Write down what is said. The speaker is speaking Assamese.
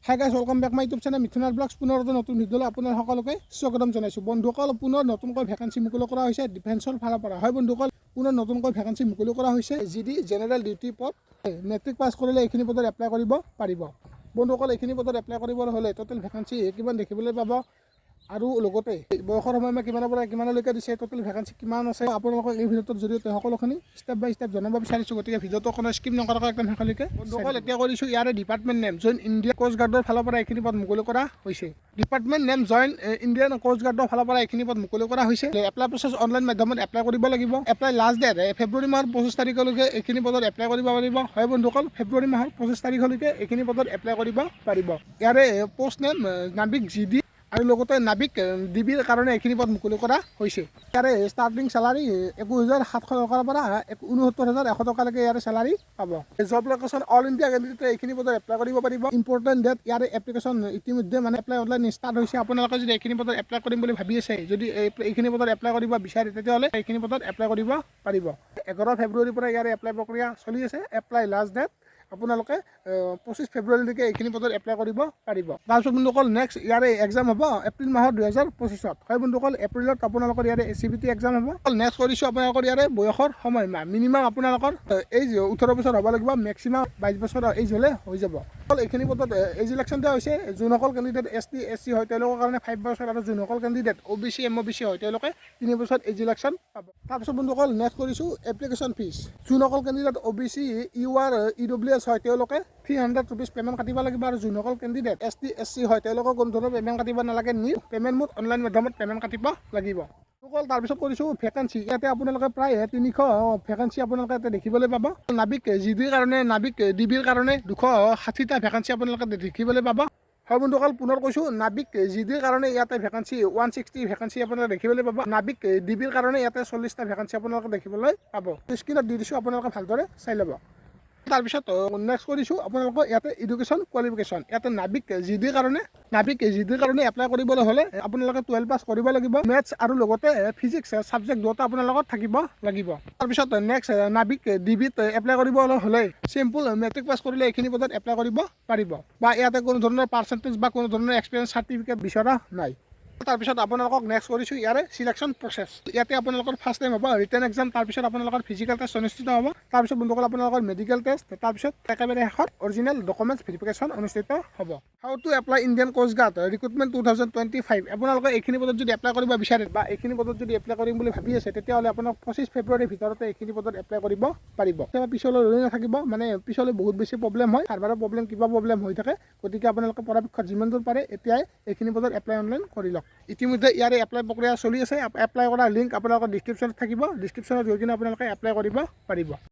High guys, welcome back my YouTube channel মিথুনাৰ ব্লগছ। পুনৰ এটা নতুন ভিডিঅ'লৈ আপোনাৰ সকলোকে স্বাগতম জনাইছোঁ। বন্ধুসকল, পুনৰ নতুনকৈ ভেকেঞ্চি মুকলি কৰা হৈছে ডিফেন্সৰ ফালৰ পৰা। হয় বন্ধুসকল, পুনৰ নতুনকৈ ভেকেঞ্চি মুকলি কৰা হৈছে জিডি জেনেৰেল ডিউটি পদ। মেট্ৰিক পাছ কৰিলে এইখিনি পদত এপ্লাই কৰিব পাৰিব। বন্ধুসকল, এইখিনি পদত এপ্লাই কৰিবলৈ হ'লে টোটেল ভেকেঞ্চি কিমান দেখিবলৈ পাব আৰু লগতে বয়সৰ সময়মা কিমানৰ পৰা কিমানলৈকে দিছে, টোটেল ভেকেঞ্চি কিমান আছে, আপোনালোকক এই ভিডিঅ'টোৰ জৰিয়তে সকলোখিনি ষ্টেপ বাই ষ্টেপ জনাব বিচাৰিছোঁ। গতিকে ভিডিঅ'টো কোনো স্কিপ নকৰাকৈ একদম শেষলৈকে। বন্ধুসকল, এতিয়া কৰিছোঁ ইয়াৰে department name join India coast গাৰ্ডৰ ফালৰ পৰা এইখিনি পদ মুকলি কৰা হৈছে। Department name join Indian coast গাৰ্ডৰ ফালৰ পৰা এইখিনি পদ মুকলি কৰা হৈছে। এপ্লাই প্ৰচেছ অনলাইন মাধ্যমত এপ্লাই কৰিব লাগিব। এপ্লাই লাষ্ট ডেট ফেব্ৰুৱাৰী মাহৰ 25 তাৰিখলৈকে এইখিনি পদত এপ্লাই কৰিব পাৰিব। হয় বন্ধুসকল, ফেব্ৰুৱাৰী মাহৰ 25 তাৰিখলৈকে এইখিনি পদত এপ্লাই কৰিব পাৰিব। ইয়াৰে পোষ্ট নেম নাবিক জিডি আৰু লগতে নাবিক ডিবিৰ কাৰণে এইখিনি পদ মুকলি কৰা হৈছে। ইয়াৰে ষ্টাৰ্টিং চেলাৰী 21,700 টকাৰ পৰা 69,100 টকালৈকে ইয়াৰে চেলাৰী পাব। জব লোকেশ্যন অল ইণ্ডিয়া কেণ্ডিডেটে এইখিনি পদত এপ্লাই কৰিব পাৰিব। ইম্পৰ্টেণ্ট ডেট, ইয়াৰে এপ্লিকেশ্যন ইতিমধ্যে এপ্লাই অনলাইন ষ্টাৰ্ট হৈছে। আপোনালোকে যদি এইখিনি পদত এপ্লাই কৰিম বুলি ভাবি আছে, যদি এইখিনি পদত এপ্লাই কৰিব বিচাৰে, তেতিয়াহ'লে এইখিনি পদত এপ্লাই কৰিব পাৰিব। 11 ফেব্ৰুৱাৰীৰ পৰা ইয়াৰে এপ্লাই প্ৰক্ৰিয়া চলি আছে। এপ্লাই লাষ্ট ডেট আপোনালোকে 25 ফেব্ৰুৱাৰীলৈকে এইখিনি পদত এপ্লাই কৰিব পাৰিব। তাৰপিছত বন্ধুসকল, নেক্সট ইয়াৰে এক্সাম হ'ব এপ্ৰিল মাহৰ 2025। হয় বন্ধুসকল, এপ্ৰিলত আপোনালোকৰ ইয়াৰে ACBT এক্সাম হ'ব। নেক্সট কৰিছোঁ আপোনালোকৰ ইয়াৰে বয়সৰ সময়মাহ। মিনিমাম আপোনালোকৰ এইজ 18 বছৰ হ'ব লাগিব, মেক্সিমাম 22 বছৰ এইজ হ'লে হৈ যাব। এইখিনি পদত এইজ ইলেকশ্যন দিয়া হৈছে। যোনসকল কেণ্ডিডেট ST SC হয় তেওঁলোকৰ কাৰণে 5 বছৰ, আৰু যোনসকল কেণ্ডিডেট OBC MOBC হয় তেওঁলোকে 3 বছৰ এইজ ইলেকশ্যন পাব। তাৰপিছত বন্ধুসকল, নেক্সট কৰিছোঁ এপ্লিকেশ্যন ফিজ। যোনসকল কেণ্ডিডেট OBC UR EWS হয় তেওঁলোকে 300 ৰুপিজ পে'মেণ্ট কাটিব লাগিব, আৰু যোনসকল কেণ্ডিডেট ST SC হয় তেওঁলোকৰ কোনো ধৰণৰ পে'মেণ্ট কাটিব নালাগে। নিউ পে'মেণ্ট মোড অনলাইন মাধ্যমত পে'মেণ্ট কাটিব লাগিব। তাৰপিছত কৰিছোঁ ভেকেঞ্চি। ইয়াতে আপোনালোকে প্ৰায় 300 ভেকেঞ্চি আপোনালোকে ইয়াতে দেখিবলৈ পাব। নাবিক জিডিৰ কাৰণে, নাবিক ডিবিৰ কাৰণে 260টা ভেকেঞ্চি আপোনালোকে দেখিবলৈ পাব। হয় বন্ধুসকল, পুনৰ কৈছোঁ, নাবিক জিডিৰ কাৰণে ইয়াতে ভেকেঞ্চি 160 ভেকেঞ্চি আপোনালোকে দেখিবলৈ পাব। নাবিক ডিবিৰ কাৰণে ইয়াতে 40টা ভেকেঞ্চি আপোনালোকে দেখিবলৈ পাব। স্ক্ৰীনত দি দিছোঁ, আপোনালোকে ভালদৰে চাই ল'ব। তাৰপিছত নেক্সট কৰিছোঁ আপোনালোকৰ ইয়াতে এডুকেশ্যন কোৱালিফিকেশ্যন। ইয়াতে নাবিক জিডিৰ কাৰণে এপ্লাই কৰিবলৈ হ'লে আপোনালোকে 12 পাছ কৰিব লাগিব। মেথছ আৰু লগতে ফিজিক্স ছাবজেক্ট দুটা আপোনালোকৰ থাকিব লাগিব। তাৰপিছত নেক্সট নাবিক ডিবিত এপ্লাই কৰিবলৈ হ'লে চিম্পুল মেট্ৰিক পাছ কৰিলে এইখিনি পদত এপ্লাই কৰিব পাৰিব, বা ইয়াতে কোনো ধৰণৰ পাৰ্চেণ্টেজ বা কোনো ধৰণৰ এক্সপিৰিয়েঞ্চ চাৰ্টিফিকেট বিচৰা নাই। তাৰপিছত আপোনালোকক নেক্সট কৰিছোঁ ইয়াৰে চিলেকশ্যন প্ৰচেছ। ইয়াতে আপোনালোকৰ ফাৰ্ষ্ট টাইম হ'ব ৰিটেন এক্সাম, তাৰপিছত আপোনালোকৰ ফিজিকেল টেষ্ট অনুষ্ঠিত হ'ব, তাৰপিছত বন্ধুসকল আপোনালোকৰ মেডিকেল টেষ্ট, তাৰপিছত একেবাৰে শেষত অৰিজিনেল ডকুমেণ্টছ ভেৰিফিকেশ্যন অনুষ্ঠিত হ'ব। How to apply Indian coast guard recruitment 2025। আপোনালোকে এইখিনি পদত যদি এপ্লাই কৰিব বিচাৰে বা এইখিনি পদত যদি এপ্লাই কৰিম বুলি ভাবি আছে, তেতিয়াহ'লে আপোনাক 25 ফেব্ৰুৱাৰীৰ ভিতৰতে এইখিনি পদত এপ্লাই কৰিব পাৰিব। তেতিয়া পিছলৈ ৰৈ নাথাকিব, মানে পিছলৈ বহুত বেছি প্ৰব্লেম হয়, সাৰ্ভাৰৰ প্ৰব্লেম কিবা প্ৰব্লেম হৈ থাকে। গতিকে আপোনালোকে পৰাপক্ষত যিমান দূৰ পাৰে এতিয়াই এইখিনি পদত এপ্লাই অনলাইন কৰি লওক। ইতিমধ্যে ইয়াৰে এপ্লাই প্ৰক্ৰিয়া চলি আছে। এপ্লাই কৰাৰ লিংক আপোনালোকৰ ডিছক্ৰিপশ্যনত থাকিব। ডিছক্ৰিপশ্যনত গৈ কিনে আপোনালোকে এপ্লাই কৰিব পাৰিব।